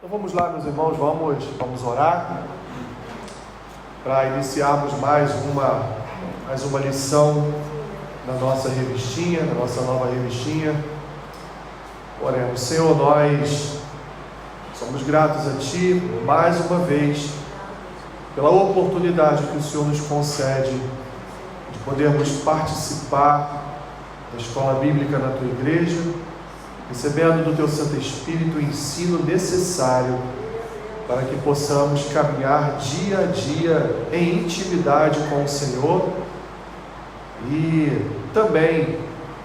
Então vamos lá, meus irmãos, vamos orar para iniciarmos mais uma lição na nossa revistinha, na nossa nova revistinha. Oremos. Senhor, nós somos gratos a Ti mais uma vez pela oportunidade que o Senhor nos concede de podermos participar da escola bíblica na Tua igreja, recebendo do Teu Santo Espírito o ensino necessário para que possamos caminhar dia a dia em intimidade com o Senhor e também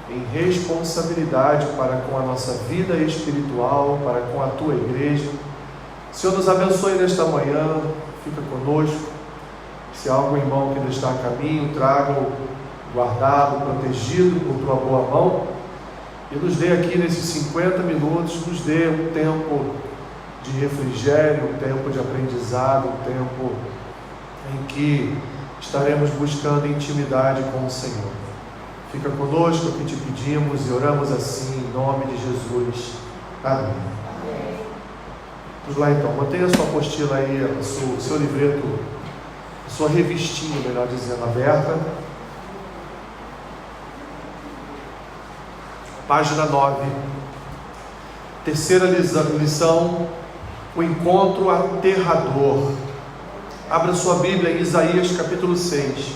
em responsabilidade para com a nossa vida espiritual, para com a Tua igreja. Senhor, nos abençoe nesta manhã, fica conosco. Se há algum irmão que ainda está a caminho, traga-o guardado, protegido por Tua boa mão. E nos dê aqui nesses 50 minutos, nos dê um tempo de refrigério, um tempo de aprendizado, um tempo em que estaremos buscando intimidade com o Senhor. Fica conosco, é o que te pedimos e oramos assim em nome de Jesus. Amém. Vamos lá então, mantenha a sua apostila aí, o seu livreto, a sua revistinha, melhor dizendo, aberta. Página 9, terceira lição, o encontro aterrador. Abra sua Bíblia em Isaías capítulo 6.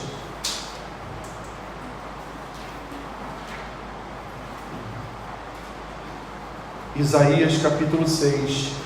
Isaías capítulo 6.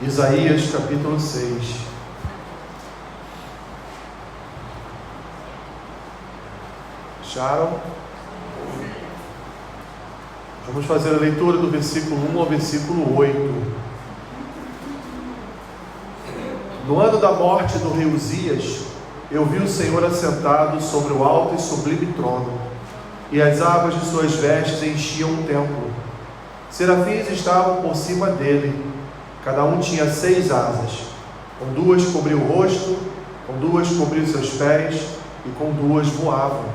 Isaías capítulo 6. Acharam? Vamos fazer a leitura do versículo 1 ao versículo 8. No ano da morte do rei Uzias, eu vi o Senhor assentado sobre o alto e sublime trono, e as abas de suas vestes enchiam o templo. Serafins estavam por cima dele. Cada um tinha 6 asas, com 2 cobriu o rosto, com 2 cobriu seus pés, e com 2 voavam.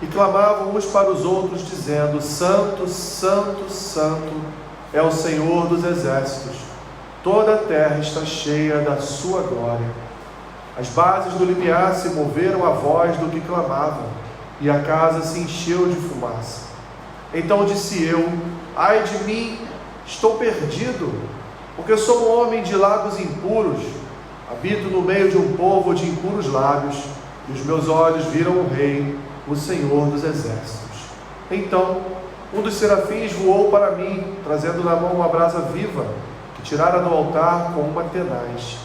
E clamavam uns para os outros, dizendo: Santo, Santo, Santo é o Senhor dos exércitos, toda a terra está cheia da sua glória. As bases do limiar se moveram à voz do que clamavam, e a casa se encheu de fumaça. Então disse eu: ai de mim, estou perdido, porque sou um homem de lábios impuros, habito no meio de um povo de impuros lábios, e os meus olhos viram o Rei, o Senhor dos exércitos. Então um dos serafins voou para mim, trazendo na mão uma brasa viva, que tirara do altar com uma tenaz.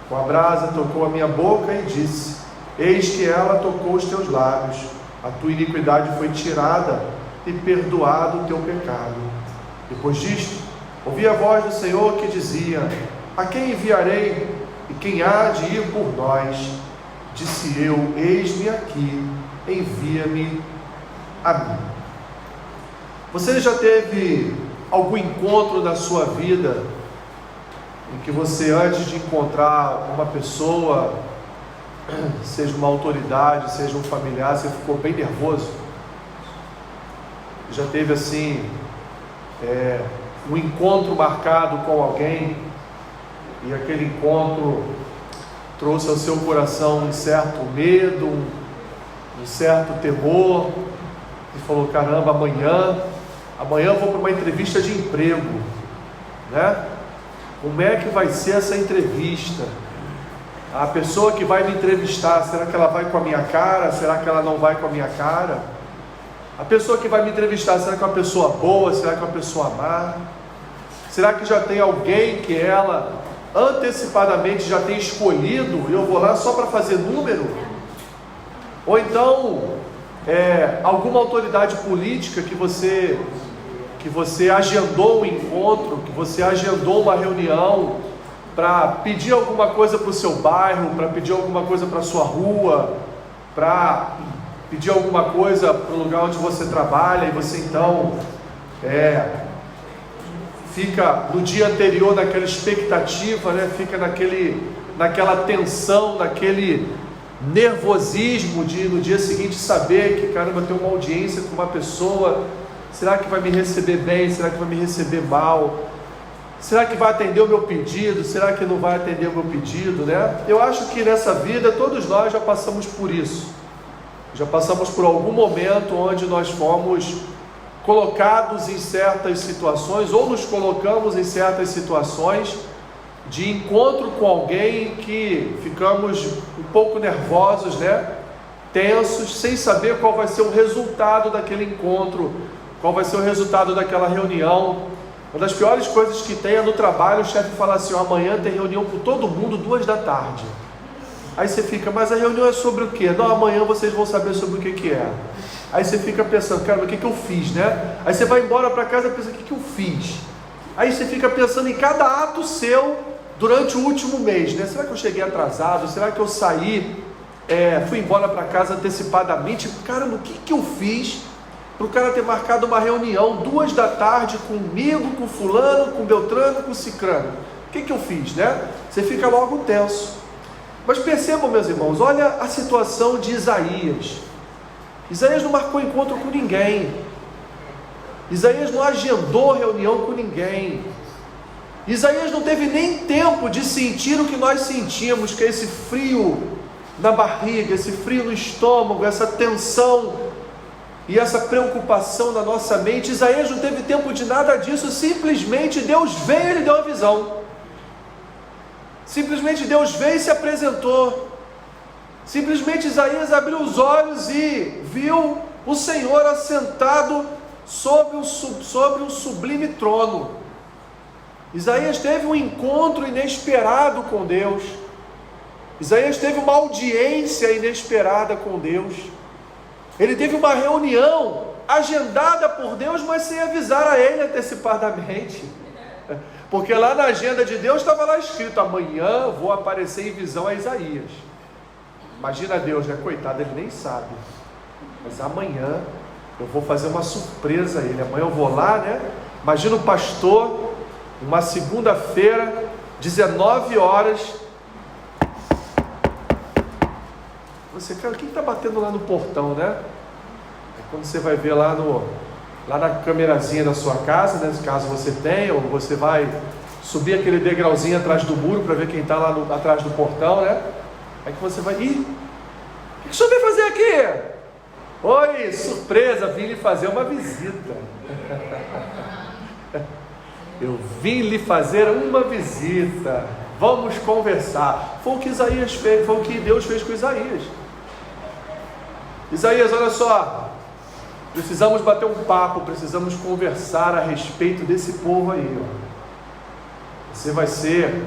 Com a brasa tocou a minha boca e disse: eis que ela tocou os teus lábios, a tua iniquidade foi tirada e perdoado o teu pecado. Depois disto, ouvi a voz do Senhor que dizia: a quem enviarei? E quem há de ir por nós? Disse eu: eis-me aqui, envia-me a mim. Você já teve algum encontro na sua vida em que você, antes de encontrar uma pessoa, seja uma autoridade, seja um familiar, você ficou bem nervoso? Já teve assim um encontro marcado com alguém e aquele encontro trouxe ao seu coração um certo medo, um certo temor, e falou: caramba, amanhã eu vou para uma entrevista de emprego, né? Como é que vai ser essa entrevista? A pessoa que vai me entrevistar, será que ela vai com a minha cara? Será que ela não vai com a minha cara? A pessoa que vai me entrevistar, será que é uma pessoa boa? Será que é uma pessoa má? Será que já tem alguém que ela antecipadamente já tem escolhido e eu vou lá só para fazer número? Ou então alguma autoridade política que você agendou um encontro, que você agendou uma reunião para pedir alguma coisa para o seu bairro, para pedir alguma coisa para a sua rua, para pedir alguma coisa para o lugar onde você trabalha, e você então fica no dia anterior naquela expectativa, né? Fica naquela tensão, naquele nervosismo de no dia seguinte saber que, caramba, tem uma audiência com uma pessoa, será que vai me receber bem, será que vai me receber mal? Será que vai atender o meu pedido? Será que não vai atender o meu pedido, né? Eu acho que nessa vida todos nós já passamos por isso. Já passamos por algum momento onde nós fomos colocados em certas situações, ou nos colocamos em certas situações de encontro com alguém que ficamos um pouco nervosos, né? Tensos, sem saber qual vai ser o resultado daquele encontro, qual vai ser o resultado daquela reunião. Uma das piores coisas que tem é no trabalho, o chefe fala assim: amanhã tem reunião com todo mundo, 14h. Aí você fica, mas a reunião é sobre o quê? Não, amanhã vocês vão saber sobre o que é. Aí você fica pensando, cara, mas o que eu fiz, né? Aí você vai embora para casa e pensa, o que eu fiz? Aí você fica pensando em cada ato seu durante o último mês, né? Será que eu cheguei atrasado? Será que eu saí, fui embora para casa antecipadamente? Caramba, o que eu fiz para o cara ter marcado uma reunião 14h comigo, com fulano, com Beltrano, com Cicrano? O que eu fiz, né? Você fica logo tenso. Mas percebam, meus irmãos, olha a situação de Isaías. Isaías não marcou encontro com ninguém. Isaías não agendou reunião com ninguém. Isaías não teve nem tempo de sentir o que nós sentimos, que é esse frio na barriga, esse frio no estômago, essa tensão e essa preocupação na nossa mente. Isaías não teve tempo de nada disso, simplesmente Deus veio e ele deu a visão. Simplesmente Deus veio e se apresentou. Simplesmente Isaías abriu os olhos e viu o Senhor assentado sobre um sublime trono. Isaías teve um encontro inesperado com Deus. Isaías teve uma audiência inesperada com Deus. Ele teve uma reunião agendada por Deus, mas sem avisar a ele antecipadamente. Porque lá na agenda de Deus estava lá escrito: amanhã vou aparecer em visão a Isaías. Imagina Deus, né? Coitado, ele nem sabe. Mas amanhã eu vou fazer uma surpresa a ele. Amanhã eu vou lá, né? Imagina o pastor, uma segunda-feira, 19h. Você, cara, quem está batendo lá no portão, né? É quando você vai ver lá na câmerazinha da sua casa, né? Caso você tenha, ou você vai subir aquele degrauzinho atrás do muro para ver quem está lá atrás do portão, né? Aí que você vai, o que o senhor veio fazer aqui? Oi, surpresa, vim lhe fazer uma visita. Eu vim lhe fazer uma visita, vamos conversar. Foi o que Isaías fez, foi o que Deus fez com Isaías. Isaías, olha só, precisamos bater um papo, precisamos conversar a respeito desse povo aí. Você vai ser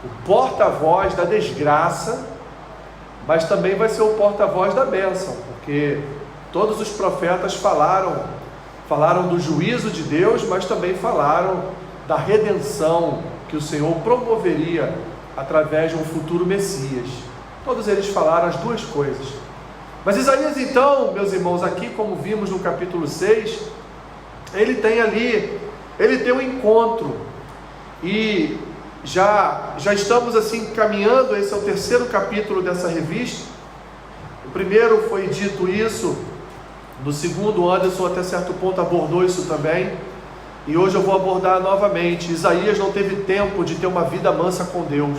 o porta-voz da desgraça, mas também vai ser o porta-voz da bênção, porque todos os profetas falaram do juízo de Deus, mas também falaram da redenção que o Senhor promoveria através de um futuro Messias. Todos eles falaram as duas coisas. Mas Isaías, então, meus irmãos, aqui como vimos no capítulo 6, ele tem um encontro, e já estamos assim caminhando. Esse é o terceiro capítulo dessa revista. O primeiro foi dito isso, no segundo o Anderson até certo ponto abordou isso também, e hoje eu vou abordar novamente. Isaías não teve tempo de ter uma vida mansa com Deus.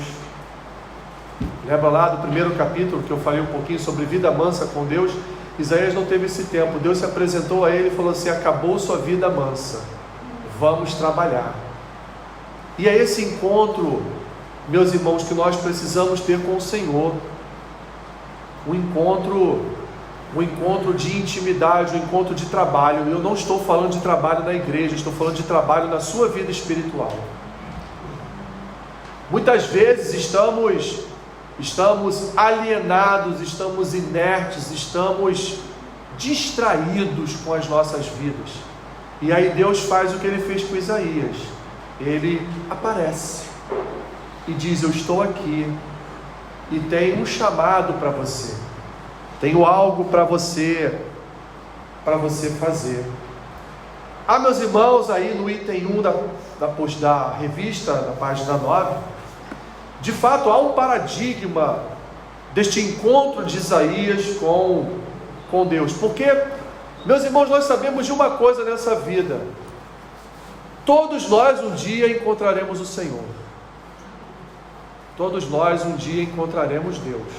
Lembra lá do primeiro capítulo que eu falei um pouquinho sobre vida mansa com Deus? Isaías não teve esse tempo. Deus se apresentou a ele e falou assim: acabou sua vida mansa, vamos trabalhar. E é esse encontro, meus irmãos, que nós precisamos ter com o Senhor. Um encontro de intimidade, um encontro de trabalho. Eu não estou falando de trabalho na igreja, estou falando de trabalho na sua vida espiritual. Muitas vezes estamos alienados, estamos inertes, estamos distraídos com as nossas vidas. E aí Deus faz o que ele fez com Isaías. Ele aparece. e diz: eu estou aqui e tenho um chamado para você, tenho algo para você fazer. Meus irmãos, aí no item 1 da revista, na página 9, de fato há um paradigma deste encontro de Isaías com Deus, porque, meus irmãos, nós sabemos de uma coisa nessa vida: todos nós um dia encontraremos o Senhor, todos nós um dia encontraremos Deus,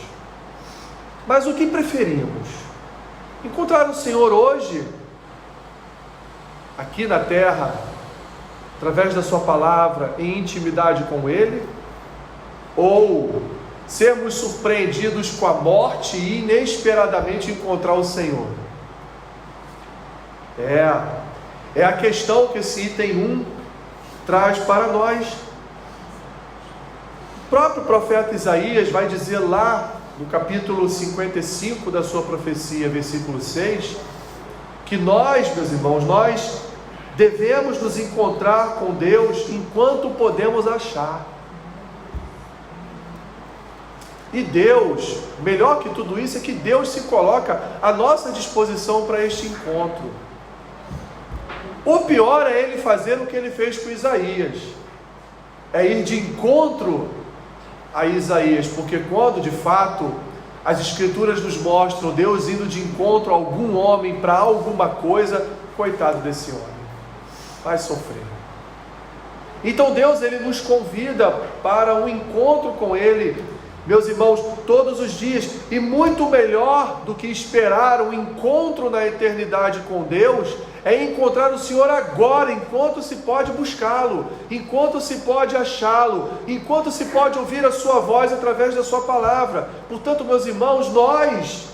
mas o que preferimos? Encontrar o Senhor hoje, aqui na terra, através da sua palavra, em intimidade com Ele, ou sermos surpreendidos com a morte e inesperadamente encontrar o Senhor? É a questão que esse item 1 traz para nós. O próprio profeta Isaías vai dizer lá no capítulo 55 da sua profecia, versículo 6, que nós, meus irmãos, nós devemos nos encontrar com Deus enquanto podemos achar. E Deus, melhor que tudo isso, é que Deus se coloca à nossa disposição para este encontro. O pior é Ele fazer o que Ele fez com Isaías, é ir de encontro a Isaías, porque quando de fato as Escrituras nos mostram Deus indo de encontro a algum homem para alguma coisa, coitado desse homem, vai sofrer. Então Deus, Ele nos convida para um encontro com Ele, meus irmãos, todos os dias, e muito melhor do que esperar um encontro na eternidade com Deus, é encontrar o Senhor agora, enquanto se pode buscá-lo, enquanto se pode achá-lo, enquanto se pode ouvir a sua voz através da sua palavra. Portanto, meus irmãos, nós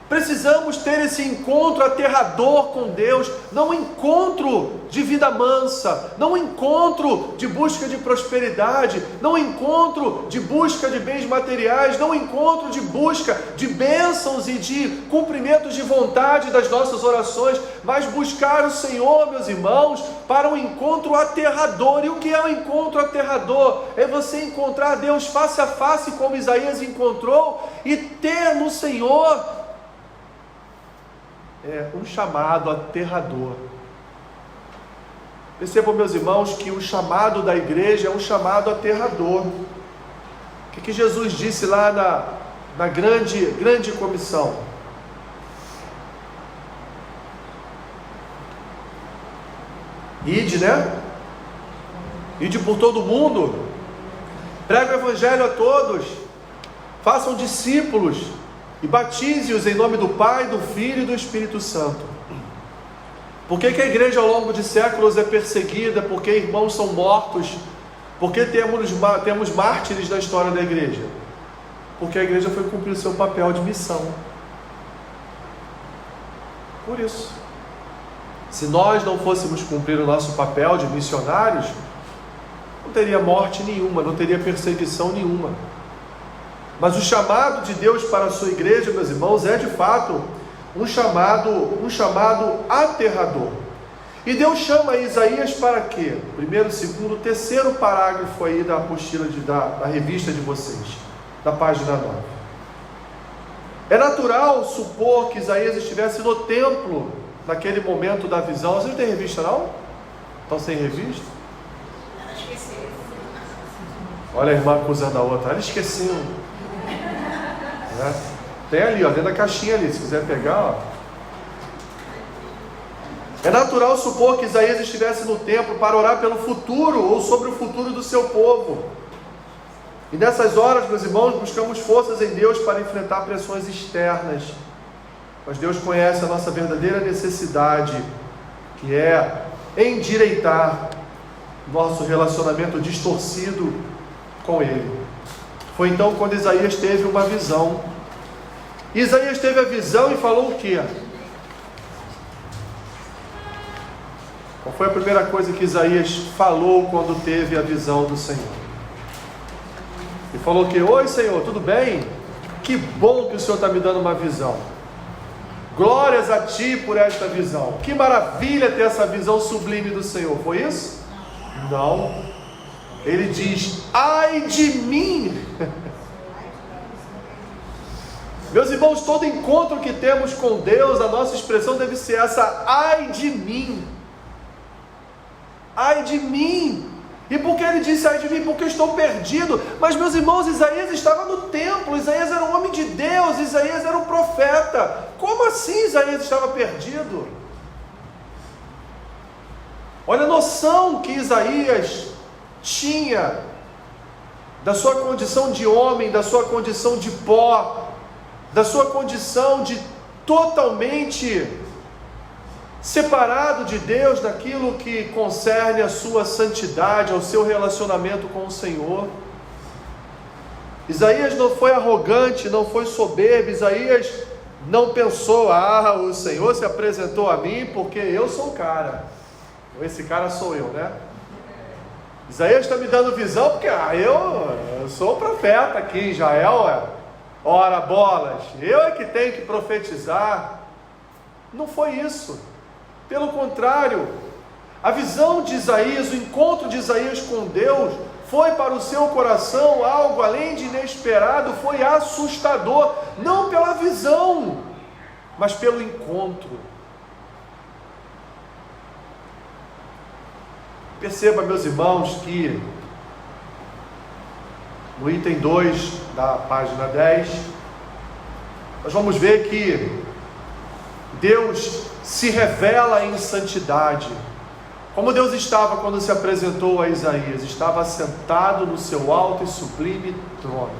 precisamos ter esse encontro aterrador com Deus, não um encontro de vida mansa, não um encontro de busca de prosperidade, não um encontro de busca de bens materiais, não um encontro de busca de bênçãos e de cumprimentos de vontade das nossas orações, mas buscar o Senhor, meus irmãos, para um encontro aterrador. E o que é um encontro aterrador? É você encontrar Deus face a face, como Isaías encontrou, e ter no Senhor um chamado aterrador. Percebam, meus irmãos, que o chamado da igreja é um chamado aterrador. O que Jesus disse lá na grande comissão? Ide, né? Ide por todo mundo, pregue o evangelho a todos, façam discípulos e batize-os em nome do Pai, do Filho e do Espírito Santo. Por que a igreja ao longo de séculos é perseguida? Porque irmãos são mortos? Porque temos mártires na história da igreja? Porque a igreja foi cumprir o seu papel de missão. Por isso, se nós não fôssemos cumprir o nosso papel de missionários, não teria morte nenhuma, não teria perseguição nenhuma. Mas o chamado de Deus para a sua igreja, meus irmãos, é de fato um chamado aterrador. E Deus chama Isaías para quê? Primeiro, segundo, terceiro parágrafo aí da apostila da revista de vocês, da página 9. É natural supor que Isaías estivesse no templo naquele momento da visão. Vocês não têm revista não? Estão sem revista? Olha a irmã acusando a outra, ela esqueceu. Tem ali, dentro da caixinha ali, se quiser pegar, É natural supor que Isaías estivesse no templo para orar pelo futuro ou sobre o futuro do seu povo. E nessas horas, meus irmãos, buscamos forças em Deus para enfrentar pressões externas. Mas Deus conhece a nossa verdadeira necessidade, que é endireitar nosso relacionamento distorcido com Ele. Foi então quando Isaías teve uma visão. Isaías teve a visão e falou o quê? Qual foi a primeira coisa que Isaías falou quando teve a visão do Senhor? Ele falou que: oi Senhor, tudo bem? Que bom que o Senhor está me dando uma visão. Glórias a Ti por esta visão. Que maravilha ter essa visão sublime do Senhor. Foi isso? Não. ele diz: ai de mim. Meus irmãos, todo encontro que temos com Deus, a nossa expressão deve ser essa: ai de mim. Ai de mim. E por que ele disse ai de mim? Porque eu estou perdido. Mas, meus irmãos, Isaías estava no templo, Isaías era um homem de Deus, Isaías era um profeta. Como assim Isaías estava perdido? Olha a noção que Isaías tinha da sua condição de homem, da sua condição de pó, da sua condição de totalmente separado de Deus, daquilo que concerne a sua santidade, ao seu relacionamento com o Senhor. Isaías não foi arrogante, não foi soberbo. Isaías não pensou: o Senhor se apresentou a mim porque eu sou o cara, esse cara sou eu, né? Isaías está me dando visão porque eu sou o profeta aqui em Israel, ora bolas, eu é que tenho que profetizar. Não foi isso. Pelo contrário, a visão de Isaías, o encontro de Isaías com Deus, foi para o seu coração algo além de inesperado, foi assustador, não pela visão, mas pelo encontro. Perceba, meus irmãos, que no item 2 da página 10, nós vamos ver que Deus se revela em santidade. Como Deus estava quando se apresentou a Isaías? Estava sentado no seu alto e sublime trono.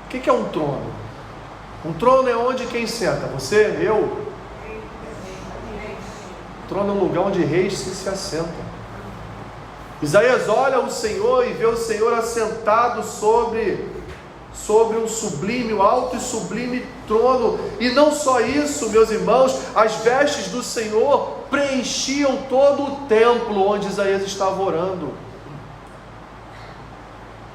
O que é um trono? Um trono é onde quem senta? Você? Eu? O trono é um lugar onde reis se assentam. Isaías olha o Senhor e vê o Senhor assentado sobre um sublime, alto e sublime trono. E não só isso, meus irmãos, as vestes do Senhor preenchiam todo o templo onde Isaías estava orando.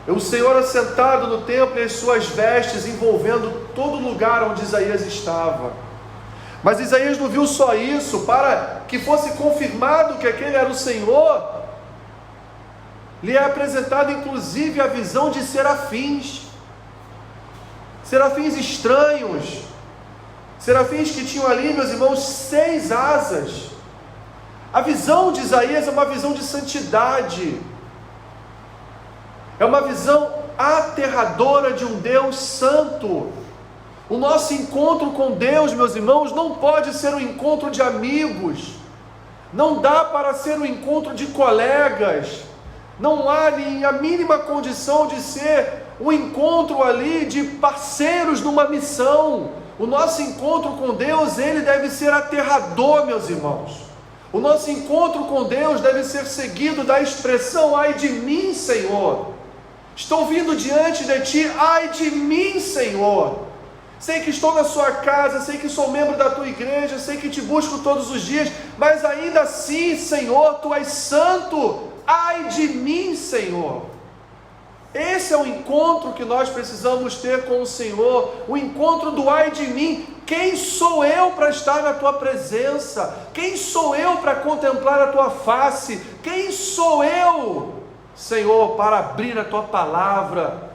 O Senhor assentado no templo e as suas vestes envolvendo todo o lugar onde Isaías estava. Mas Isaías não viu só isso. Para que fosse confirmado que aquele era o Senhor, lhe é apresentada inclusive a visão de serafins estranhos, serafins que tinham ali, meus irmãos, 6 asas. A visão de Isaías é uma visão de santidade, é uma visão aterradora de um Deus santo. O nosso encontro com Deus, meus irmãos, não pode ser um encontro de amigos, não dá para ser um encontro de colegas, não há nem a mínima condição de ser um encontro ali de parceiros numa missão. O nosso encontro com Deus, ele deve ser aterrador, meus irmãos. O nosso encontro com Deus deve ser seguido da expressão: ai de mim, Senhor. Estou vindo diante de Ti, ai de mim, Senhor. Sei que estou na sua casa, sei que sou membro da Tua igreja, sei que Te busco todos os dias, mas ainda assim, Senhor, Tu és santo. Ai de mim, Senhor. Esse é o encontro que nós precisamos ter com o Senhor, o encontro do ai de mim. Quem sou eu para estar na Tua presença? Quem sou eu para contemplar a Tua face? Quem sou eu, Senhor, para abrir a Tua palavra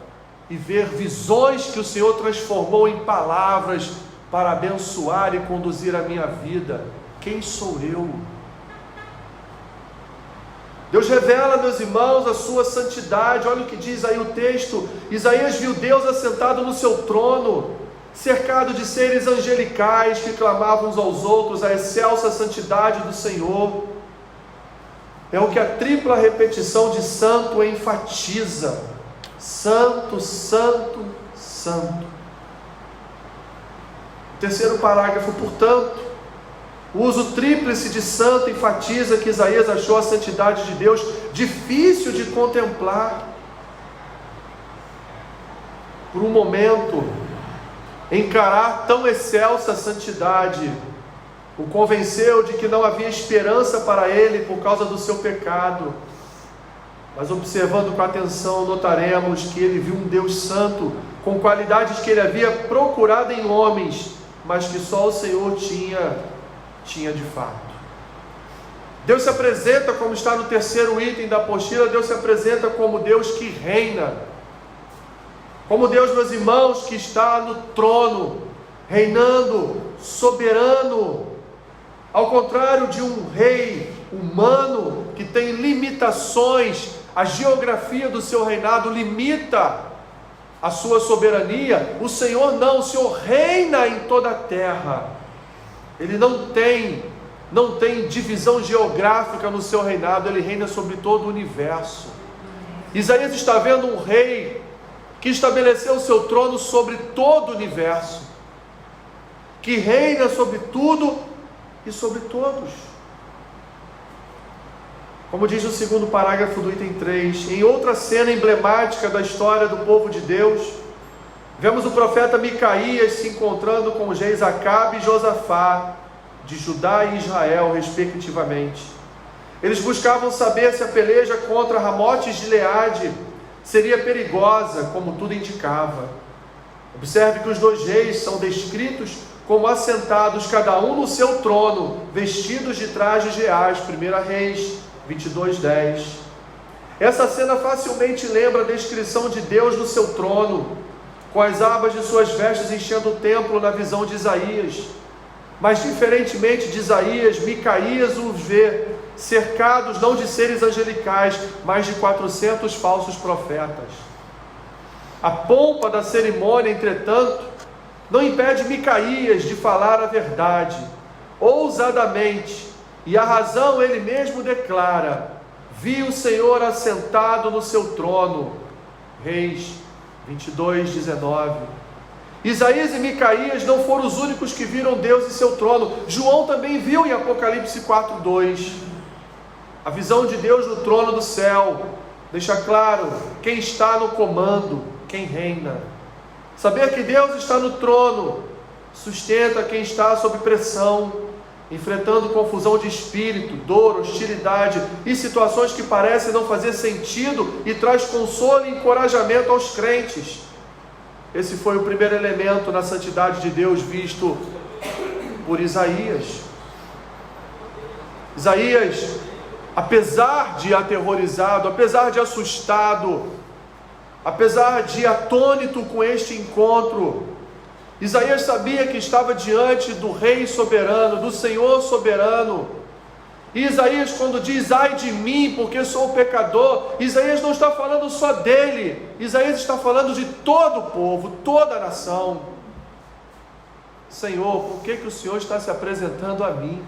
e ver visões que o Senhor transformou em palavras para abençoar e conduzir a minha vida? Quem sou eu? Deus revela, meus irmãos, a sua santidade. Olha o que diz aí o texto: Isaías viu Deus assentado no seu trono, cercado de seres angelicais que clamavam uns aos outros a excelsa santidade do Senhor. É o que a tripla repetição de santo enfatiza: santo, santo, santo. Terceiro parágrafo: portanto, o uso tríplice de santo enfatiza que Isaías achou a santidade de Deus difícil de contemplar. Por um momento, encarar tão excelsa santidade o convenceu de que não havia esperança para ele por causa do seu pecado. Mas observando com atenção, notaremos que ele viu um Deus santo, com qualidades que ele havia procurado em homens, mas que só o Senhor tinha de fato. Deus se apresenta, como está no terceiro item da apostila, Deus se apresenta como Deus que reina, como Deus, meus irmãos, que está no trono, reinando, soberano, ao contrário de um rei humano que tem limitações. A geografia do seu reinado limita a sua soberania. O Senhor não, o Senhor reina em toda a terra. Ele não tem divisão geográfica no seu reinado, ele reina sobre todo o universo. Isaías está vendo um rei que estabeleceu o seu trono sobre todo o universo, que reina sobre tudo e sobre todos. Como diz o segundo parágrafo do item 3, em outra cena emblemática da história do povo de Deus, vemos o profeta Micaías se encontrando com os reis Acabe e Josafá, de Judá e Israel, respectivamente. Eles buscavam saber se a peleja contra Ramote e Gileade seria perigosa, como tudo indicava. Observe que os dois reis são descritos como assentados, cada um no seu trono, vestidos de trajes reais. 1 Reis 22:10. Essa cena facilmente lembra a descrição de Deus no seu trono, com as abas de suas vestes enchendo o templo na visão de Isaías. Mas diferentemente de Isaías, Micaías os vê cercados não de seres angelicais, mas de 400 falsos profetas. A pompa da cerimônia, entretanto, não impede Micaías de falar a verdade, ousadamente, e a razão ele mesmo declara: vi o Senhor assentado no seu trono. Reis 22:19. Isaías e Micaías não foram os únicos que viram Deus em seu trono. João também viu em Apocalipse 4:2. A visão de Deus no trono do céu deixa claro quem está no comando, quem reina. Saber que Deus está no trono sustenta quem está sob pressão, enfrentando confusão de espírito, dor, hostilidade e situações que parecem não fazer sentido, e traz consolo e encorajamento aos crentes. Esse foi o primeiro elemento na santidade de Deus visto por Isaías. Isaías, apesar de aterrorizado, apesar de assustado, apesar de atônito com este encontro, Isaías sabia que estava diante do Rei soberano, do Senhor soberano. E Isaías, quando diz ai de mim, porque sou pecador, Isaías não está falando só dele, Isaías está falando de todo o povo, toda a nação. Senhor, por que o Senhor está se apresentando a mim?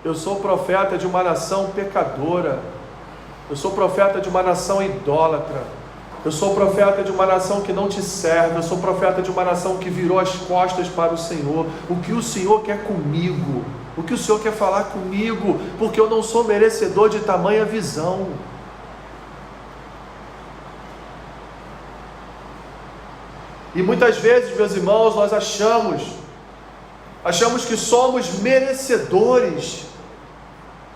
Eu sou profeta de uma nação pecadora, eu sou profeta de uma nação idólatra, eu sou profeta de uma nação que não te serve, eu sou profeta de uma nação que virou as costas para o Senhor. O que o Senhor quer comigo? O que o Senhor quer falar comigo? Porque eu não sou merecedor de tamanha visão. E muitas vezes, meus irmãos, nós achamos que somos merecedores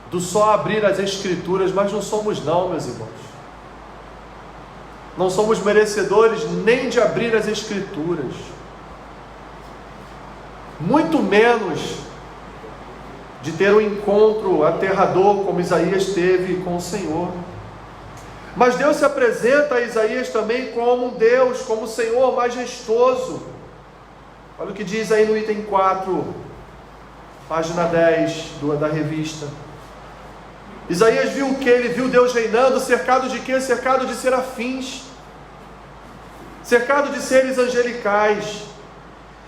do só abrir as Escrituras, mas não somos não, meus irmãos. Não somos merecedores nem de abrir as Escrituras, muito menos de ter um encontro aterrador como Isaías teve com o Senhor. Mas Deus se apresenta a Isaías também como um Deus, como um Senhor majestoso. Olha o que diz aí no item 4, página 10 da revista. Isaías viu o que? Ele viu Deus reinando, cercado de quê? Cercado de serafins, cercado de seres angelicais.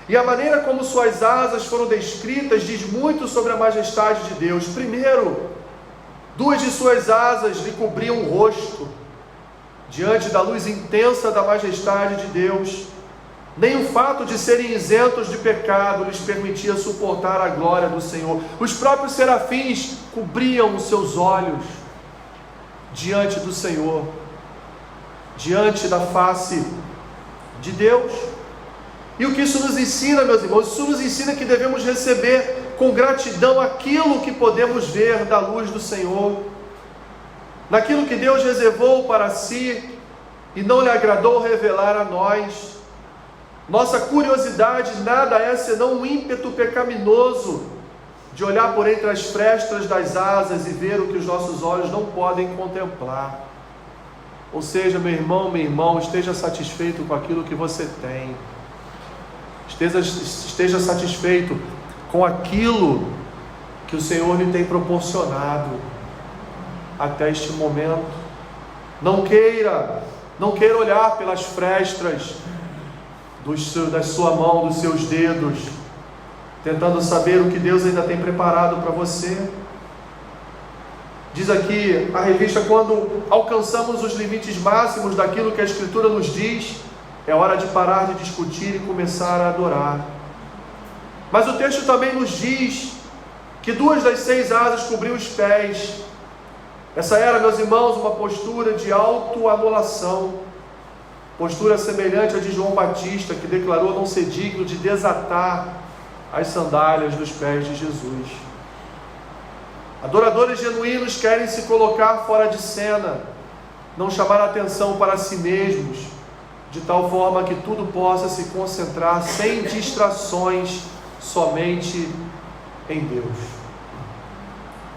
E a maneira como suas asas foram descritas diz muito sobre a majestade de Deus. Primeiro, 2 de suas asas lhe cobriam o rosto, diante da luz intensa da majestade de Deus. Nem o fato de serem isentos de pecado lhes permitia suportar a glória do Senhor. Os próprios serafins cobriam os seus olhos diante do Senhor, diante da face de Deus. E o que isso nos ensina, meus irmãos? Isso nos ensina que devemos receber com gratidão aquilo que podemos ver da luz do Senhor, naquilo que Deus reservou para si e não lhe agradou revelar a nós. Nossa curiosidade nada é senão um ímpeto pecaminoso de olhar por entre as frestas das asas e ver o que os nossos olhos não podem contemplar. Ou seja, meu irmão, esteja satisfeito com aquilo que você tem. Esteja satisfeito com aquilo que o Senhor lhe tem proporcionado até este momento. Não queira olhar pelas frestas da sua mão, dos seus dedos, tentando saber o que Deus ainda tem preparado para você. Diz aqui a revista: quando alcançamos os limites máximos daquilo que a Escritura nos diz, é hora de parar de discutir e começar a adorar. Mas o texto também nos diz que 2 das 6 asas cobriam os pés. Essa era, meus irmãos, uma postura de autoanulação, postura semelhante à de João Batista, que declarou não ser digno de desatar as sandálias dos pés de Jesus. Adoradores genuínos querem se colocar fora de cena, não chamar a atenção para si mesmos, de tal forma que tudo possa se concentrar sem distrações, somente em Deus.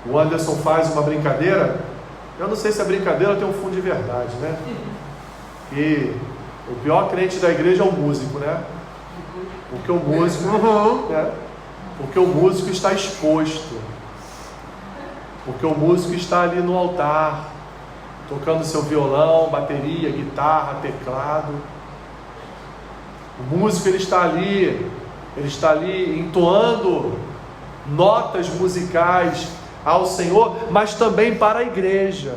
O Anderson faz uma brincadeira, eu não sei se a brincadeira tem um fundo de verdade, né? E o pior crente da igreja é o músico, né? Porque o músico está exposto, porque o músico está ali no altar, tocando seu violão, bateria, guitarra, teclado. O músico ele está ali entoando notas musicais ao Senhor, mas também para a igreja.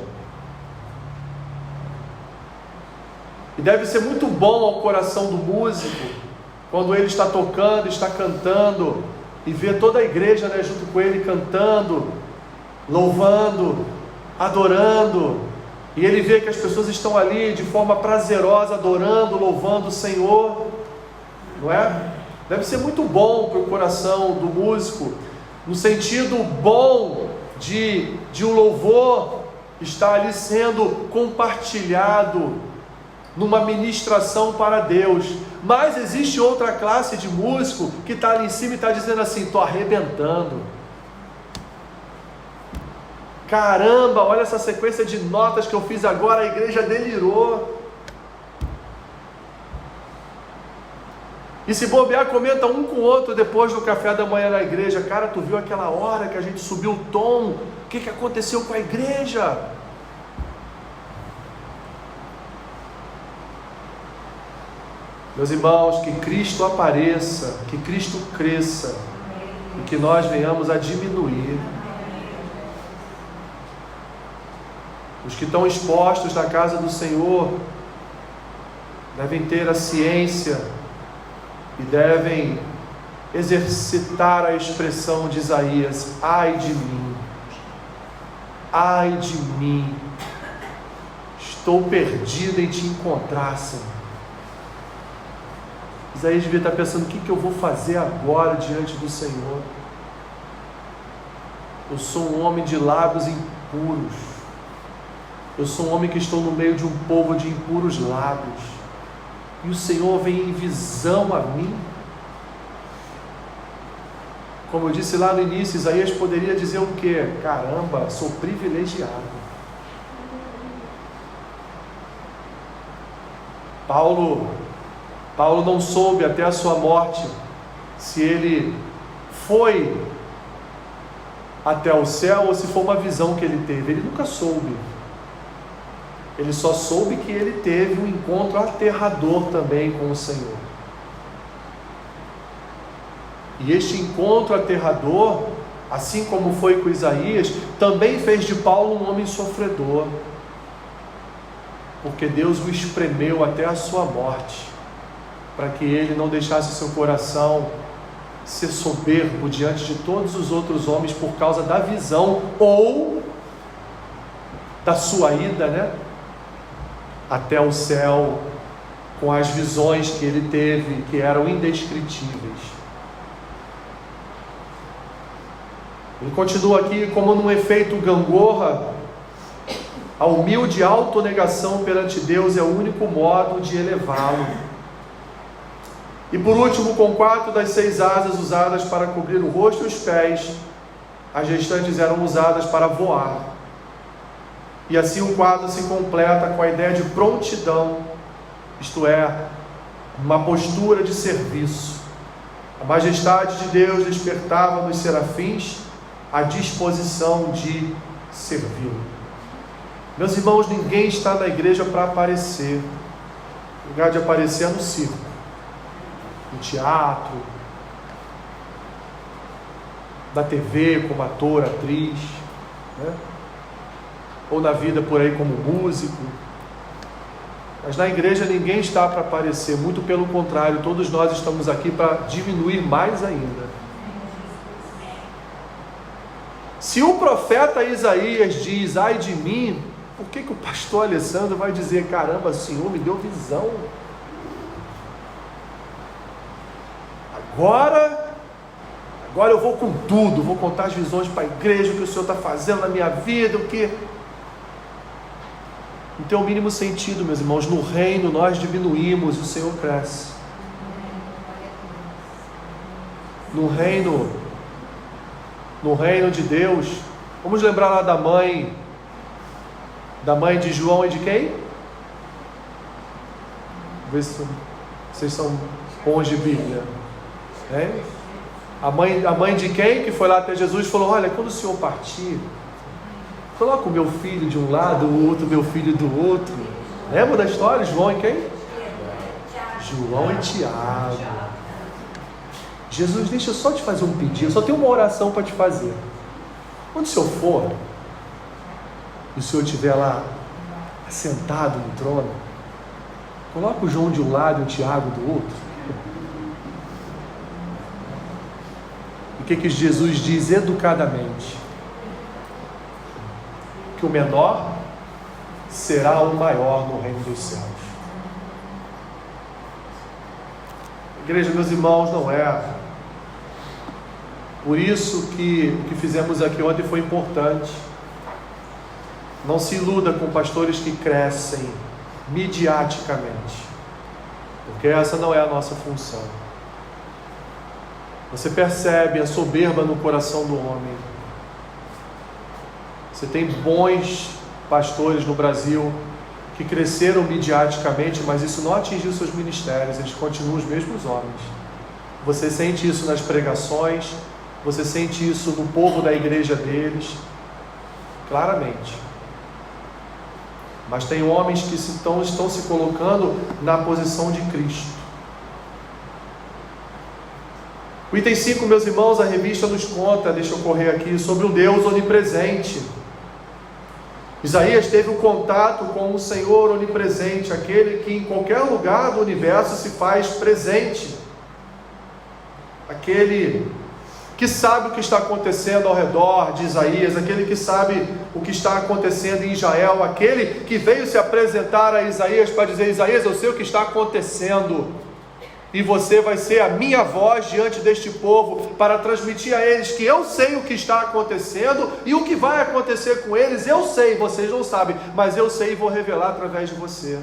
E deve ser muito bom ao coração do músico, quando ele está tocando, está cantando, e vê toda a igreja, né, junto com ele cantando, louvando, adorando, e ele vê que as pessoas estão ali de forma prazerosa, adorando, louvando o Senhor, não é? Deve ser muito bom para o coração do músico, no sentido bom de um louvor estar ali sendo compartilhado numa ministração para Deus. Mas existe outra classe de músico que está ali em cima e está dizendo assim: estou arrebentando. Caramba, olha essa sequência de notas que eu fiz agora, a igreja delirou. E se bobear, comenta um com o outro depois do café da manhã na igreja: cara, tu viu aquela hora que a gente subiu o tom? O que aconteceu com a igreja? Meus irmãos, que Cristo apareça, que Cristo cresça e que nós venhamos a diminuir. Os que estão expostos na casa do Senhor devem ter a ciência e devem exercitar a expressão de Isaías: ai de mim, estou perdido em te encontrar, Senhor. Isaías devia estar pensando: o que eu vou fazer agora diante do Senhor? Eu sou um homem de lábios impuros, eu sou um homem que estou no meio de um povo de impuros lábios, e o Senhor vem em visão a mim. Como eu disse lá no início, Isaías poderia dizer o quê? Caramba, sou privilegiado. Paulo não soube até a sua morte se ele foi até o céu ou se foi uma visão que ele teve. Ele nunca soube. Ele só soube que ele teve um encontro aterrador também com o Senhor. E este encontro aterrador, assim como foi com Isaías, também fez de Paulo um homem sofredor, porque Deus o espremeu até a sua morte, para que ele não deixasse seu coração ser soberbo diante de todos os outros homens por causa da visão ou da sua ida, né, até o céu, com as visões que ele teve, que eram indescritíveis. Ele continua aqui: como num efeito gangorra, a humilde autonegação perante Deus é o único modo de elevá-lo. E por último, com 4 das 6 asas usadas para cobrir o rosto e os pés, as gestantes eram usadas para voar. E assim o quadro se completa com a ideia de prontidão, isto é, uma postura de serviço. A majestade de Deus despertava nos serafins a disposição de servi-lo. Meus irmãos, ninguém está na igreja para aparecer. O lugar de aparecer é no circo, no teatro, na TV como ator, atriz, né? Ou na vida por aí como músico. Mas na igreja ninguém está para aparecer, muito pelo contrário, todos nós estamos aqui para diminuir mais ainda. Se o profeta Isaías diz, ai de mim, por que o pastor Alessandro vai dizer, caramba, o Senhor me deu visão? Agora eu vou com tudo, vou contar as visões para a igreja, o que o Senhor está fazendo na minha vida, o que... Não tem o mínimo sentido, meus irmãos. No reino nós diminuímos, o Senhor cresce. No reino de Deus, vamos lembrar lá da mãe de João e de quem? Vê se vocês são bons de Bíblia. A mãe de quem que foi lá até Jesus e falou, olha, quando o Senhor partir, coloca o meu filho de um lado, o outro meu filho do outro. Lembra da história? João e quem? João e Tiago. Jesus, deixa eu só te fazer um pedido, eu só tenho uma oração para te fazer. Quando o Senhor for, e o Senhor estiver lá, sentado no trono, coloca o João de um lado e o Tiago do outro. E o que Jesus diz educadamente? Que o menor será o maior no reino dos céus. Igreja, meus irmãos, não é. Por isso que o que fizemos aqui ontem foi importante. Não se iluda com pastores que crescem midiaticamente, porque essa não é a nossa função. Você percebe a soberba no coração do homem. Você tem bons pastores no Brasil que cresceram midiaticamente, mas isso não atingiu seus ministérios, eles continuam os mesmos homens. Você sente isso nas pregações, você sente isso no povo da igreja deles, claramente. Mas tem homens que estão se colocando na posição de Cristo. O item 5, meus irmãos, a revista nos conta, deixa eu correr aqui, sobre um Deus onipresente. Isaías teve um contato com o Senhor onipresente, aquele que em qualquer lugar do universo se faz presente, aquele que sabe o que está acontecendo ao redor de Isaías, aquele que sabe o que está acontecendo em Israel, aquele que veio se apresentar a Isaías para dizer, Isaías, eu sei o que está acontecendo, e você vai ser a minha voz diante deste povo, para transmitir a eles que eu sei o que está acontecendo, e o que vai acontecer com eles, eu sei, vocês não sabem, mas eu sei e vou revelar através de você.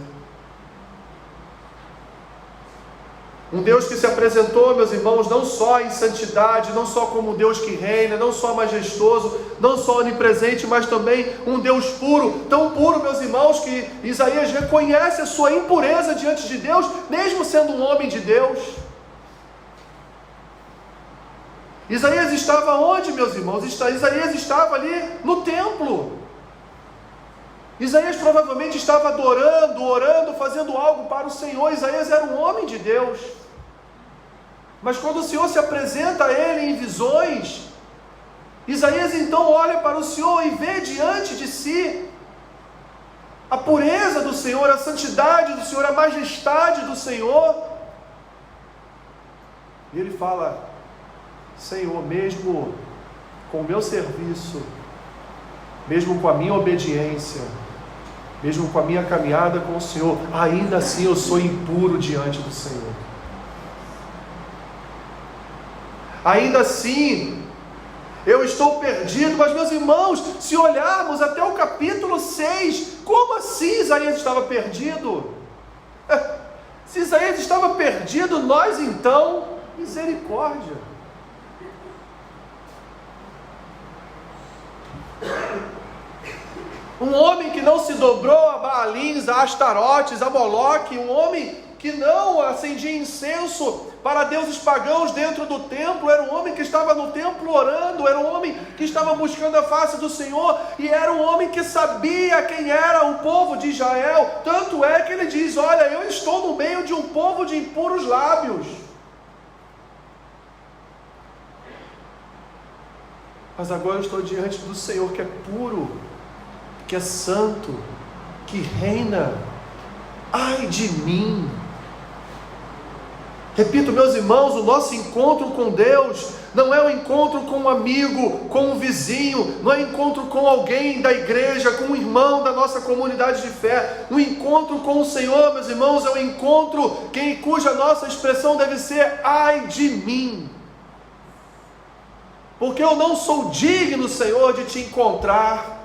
Um Deus que se apresentou, meus irmãos, não só em santidade, não só como um Deus que reina, não só majestoso, não só onipresente, mas também um Deus puro, tão puro, meus irmãos, que Isaías reconhece a sua impureza diante de Deus, mesmo sendo um homem de Deus. Isaías estava onde, meus irmãos? Isaías estava ali no templo. Isaías provavelmente estava adorando, orando, fazendo algo para o Senhor. Isaías era um homem de Deus. Mas quando o Senhor se apresenta a ele em visões, Isaías então olha para o Senhor e vê diante de si a pureza do Senhor, a santidade do Senhor, a majestade do Senhor. E ele fala, Senhor, mesmo com o meu serviço, mesmo com a minha obediência, mesmo com a minha caminhada com o Senhor, ainda assim eu sou impuro diante do Senhor. Ainda assim, eu estou perdido. Mas, meus irmãos, se olharmos até o capítulo 6, como assim Isaías estava perdido? Se Isaías estava perdido, nós então, misericórdia. um homem que não se dobrou a Baalins, a Astarotes, a Moloque, um homem que não acendia incenso para deuses pagãos dentro do templo, era um homem que estava no templo orando, era um homem que estava buscando a face do Senhor, e era um homem que sabia quem era o povo de Israel, tanto é que ele diz: olha, eu estou no meio de um povo de impuros lábios. Mas agora eu estou diante do Senhor que é puro, que é santo, que reina. Ai de mim! Repito, meus irmãos, o nosso encontro com Deus não é um encontro com um amigo, com um vizinho, não é um encontro com alguém da igreja, com um irmão da nossa comunidade de fé. O encontro com o Senhor, meus irmãos, é um encontro cuja nossa expressão deve ser: ai de mim! Porque eu não sou digno, Senhor, de te encontrar.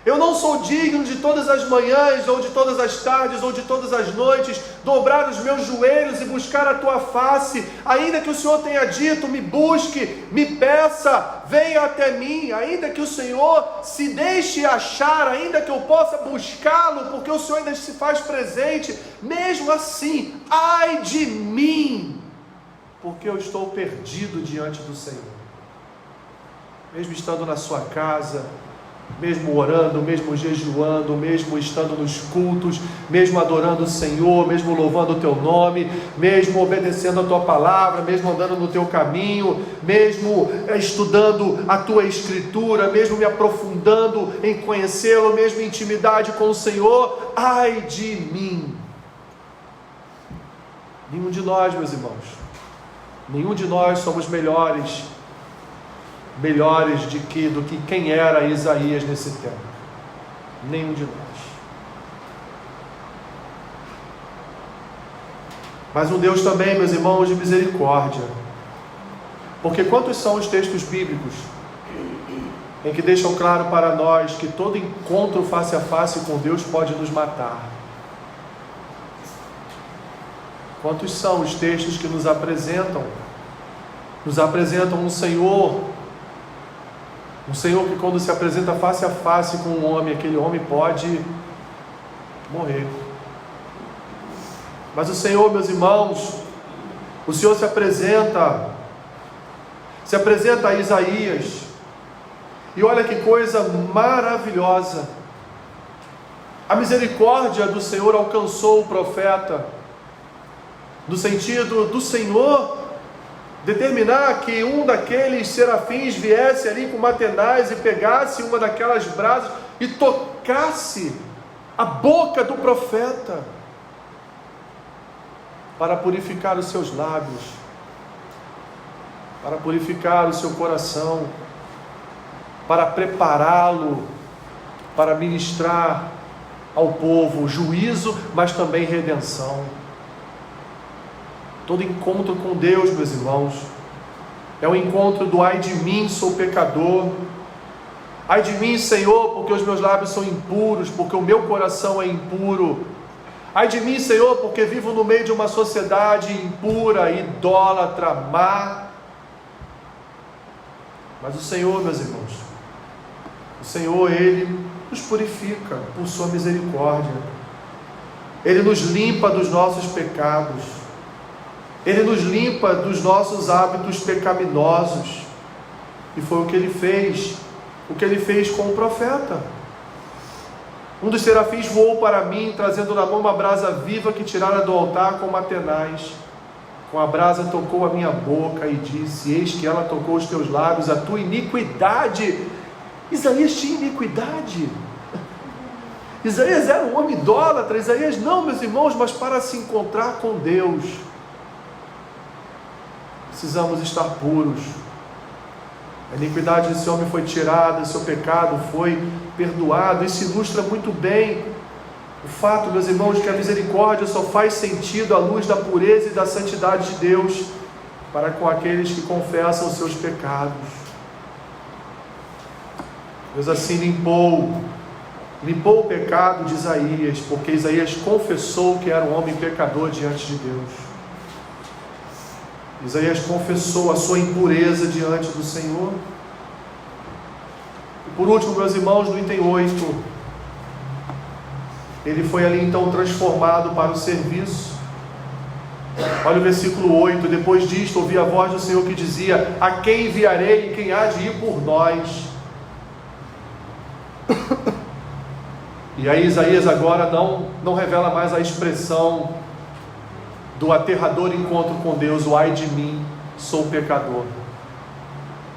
Eu não sou digno de todas as manhãs, ou de todas as tardes, ou de todas as noites, dobrar os meus joelhos e buscar a tua face, ainda que o Senhor tenha dito: me busque, me peça, venha até mim, ainda que o Senhor se deixe achar, ainda que eu possa buscá-lo, porque o Senhor ainda se faz presente. Mesmo assim, ai de mim, porque eu estou perdido diante do Senhor. Mesmo estando na sua casa, mesmo orando, mesmo jejuando, mesmo estando nos cultos, mesmo adorando o Senhor, mesmo louvando o teu nome, mesmo obedecendo a tua palavra, mesmo andando no teu caminho, mesmo estudando a tua escritura, mesmo me aprofundando em conhecê-lo, mesmo em intimidade com o Senhor, ai de mim! Nenhum de nós, meus irmãos, nenhum de nós somos melhores do que quem era Isaías nesse tempo. Nenhum de nós. Mas um Deus também, meus irmãos, de misericórdia. Porque quantos são os textos bíblicos em que deixam claro para nós que todo encontro face a face com Deus pode nos matar? Quantos são os textos que nos apresentam um Senhor que, quando se apresenta face a face com um homem, aquele homem pode morrer. Mas o Senhor, meus irmãos, o Senhor se apresenta a Isaías, e olha que coisa maravilhosa, a misericórdia do Senhor alcançou o profeta, no sentido do Senhor determinar que um daqueles serafins viesse ali com uma tenaz e pegasse uma daquelas brasas e tocasse a boca do profeta, para purificar os seus lábios, para purificar o seu coração, para prepará-lo para ministrar ao povo juízo, mas também redenção. Todo encontro com Deus, meus irmãos, é o encontro do ai de mim, sou pecador. Ai de mim, Senhor, porque os meus lábios são impuros, porque o meu coração é impuro. Ai de mim, Senhor, porque vivo no meio de uma sociedade impura, idólatra, má. Mas o Senhor, meus irmãos, o Senhor, Ele nos purifica por sua misericórdia. Ele nos limpa dos nossos pecados. Ele nos limpa dos nossos hábitos pecaminosos. E foi o que Ele fez com o profeta. Um dos serafins voou para mim, trazendo na mão uma brasa viva que tirara do altar com uma tenaz. Com a brasa tocou a minha boca e disse: eis que ela tocou os teus lábios, a tua iniquidade. Isaías tinha iniquidade. Isaías era um homem idólatra. Isaías não, meus irmãos, mas para se encontrar com Deus, precisamos estar puros. A iniquidade desse homem foi tirada, seu pecado foi perdoado. Isso ilustra muito bem o fato, meus irmãos, que a misericórdia só faz sentido à luz da pureza e da santidade de Deus para com aqueles que confessam os seus pecados. Deus assim limpou o pecado de Isaías, porque Isaías confessou que era um homem pecador diante de Deus. Isaías confessou a sua impureza diante do Senhor. Por último, meus irmãos, no item 8, ele foi ali então transformado para o serviço. Olha o versículo 8: depois disto ouvi a voz do Senhor que dizia: a quem enviarei e quem há de ir por nós? E aí Isaías agora não revela mais a expressão do aterrador encontro com Deus, o ai de mim, sou pecador.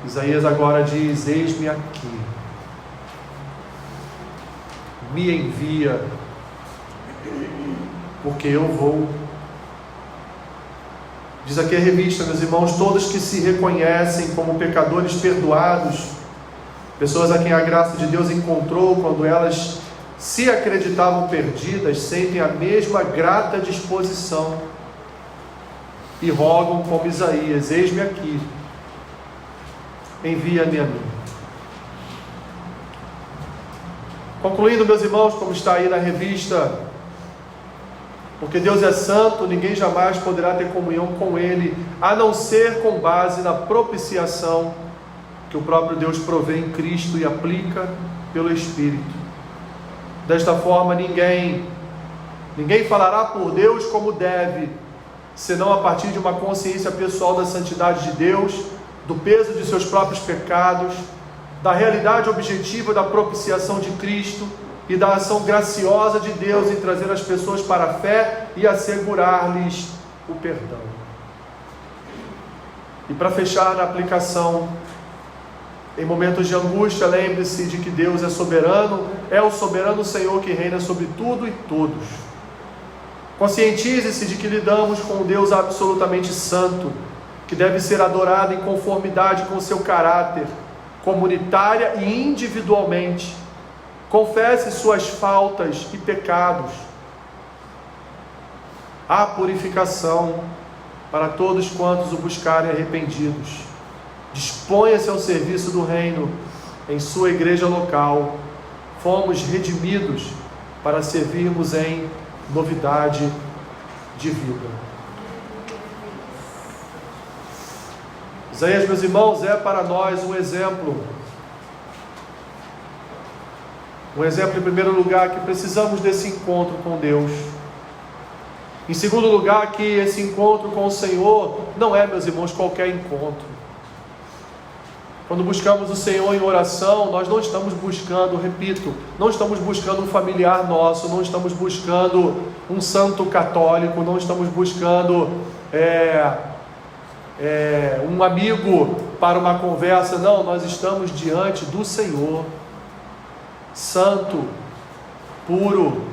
Isaías agora diz: eis-me aqui, me envia, porque eu vou. Diz aqui a revista, meus irmãos, todos que se reconhecem como pecadores perdoados, pessoas a quem a graça de Deus encontrou quando elas se acreditavam perdidas, sentem a mesma grata disposição e rogam como Isaías: eis-me aqui, envia-me a mim. Concluindo, meus irmãos, como está aí na revista, porque Deus é santo, ninguém jamais poderá ter comunhão com Ele, a não ser com base na propiciação que o próprio Deus provê em Cristo e aplica pelo Espírito. Desta forma, ninguém falará por Deus como deve, senão a partir de uma consciência pessoal da santidade de Deus, do peso de seus próprios pecados, da realidade objetiva da propiciação de Cristo e da ação graciosa de Deus em trazer as pessoas para a fé e assegurar-lhes o perdão. E para fechar na aplicação, em momentos de angústia, lembre-se de que Deus é soberano, é o soberano Senhor que reina sobre tudo e todos. Conscientize-se de que lidamos com um Deus absolutamente santo, que deve ser adorado em conformidade com seu caráter, comunitária e individualmente. Confesse suas faltas e pecados. Há purificação para todos quantos o buscarem arrependidos. Disponha-se ao serviço do reino em sua igreja local. Fomos redimidos para servirmos em novidade de vida. Isaías, meus irmãos, é para nós um exemplo. Um exemplo, em primeiro lugar, que precisamos desse encontro com Deus. Em segundo lugar, que esse encontro com o Senhor não é, meus irmãos, qualquer encontro. Quando buscamos o Senhor em oração, nós não estamos buscando, repito, não estamos buscando um familiar nosso, não estamos buscando um santo católico, não estamos buscando um amigo para uma conversa. Não, nós estamos diante do Senhor, santo, puro,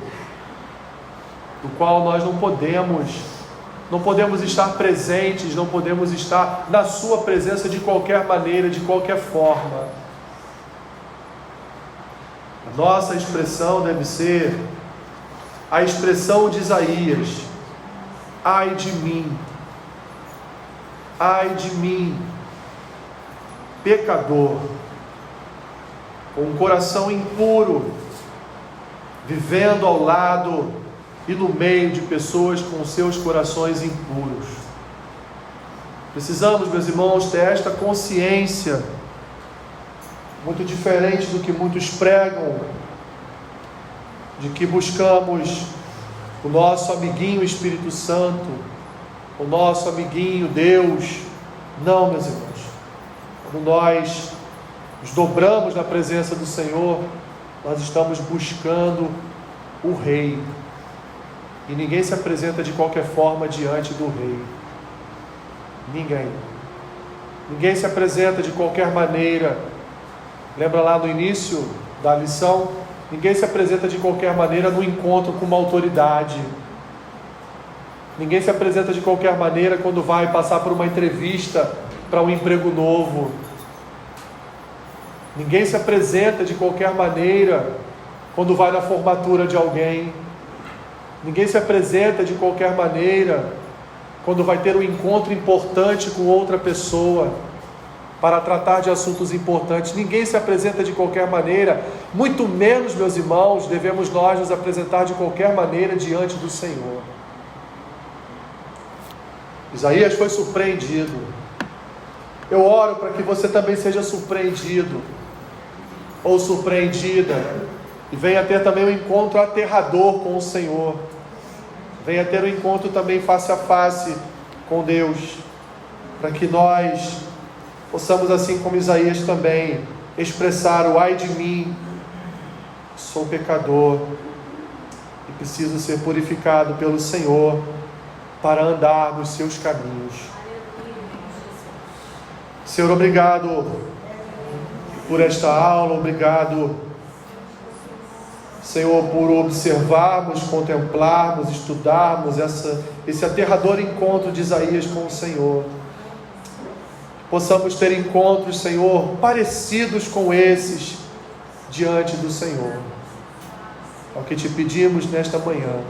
do qual nós não podemos estar presentes, não podemos estar na sua presença de qualquer maneira, de qualquer forma. A nossa expressão deve ser a expressão de Isaías: ai de mim, pecador, com um coração impuro, vivendo ao lado e no meio de pessoas com seus corações impuros. Precisamos, meus irmãos, ter esta consciência, muito diferente do que muitos pregam, de que buscamos o nosso amiguinho Espírito Santo, o nosso amiguinho Deus. Não, meus irmãos, quando nós nos dobramos na presença do Senhor, nós estamos buscando o Rei. E ninguém se apresenta de qualquer forma diante do Rei. Ninguém se apresenta de qualquer maneira. Lembra lá no início da lição? Ninguém se apresenta de qualquer maneira no encontro com uma autoridade. Ninguém se apresenta de qualquer maneira quando vai passar por uma entrevista para um emprego novo. Ninguém se apresenta de qualquer maneira quando vai na formatura de alguém. Ninguém se apresenta de qualquer maneira quando vai ter um encontro importante com outra pessoa para tratar de assuntos importantes. Ninguém se apresenta de qualquer maneira, muito menos, meus irmãos, devemos nós nos apresentar de qualquer maneira diante do Senhor. Isaías foi surpreendido. Eu oro para que você também seja surpreendido ou surpreendida, e venha ter também um encontro aterrador com o Senhor, venha ter um encontro também face a face com Deus, para que nós possamos, assim como Isaías também, expressar o ai de mim, sou pecador e preciso ser purificado pelo Senhor para andar nos seus caminhos. Senhor, obrigado por esta aula, obrigado, Senhor, por observarmos, contemplarmos, estudarmos esse aterrador encontro de Isaías com o Senhor. Possamos ter encontros, Senhor, parecidos com esses diante do Senhor. É o que te pedimos nesta manhã.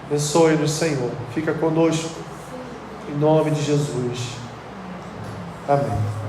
Abençoe-nos, Senhor. Fica conosco, em nome de Jesus. Amém.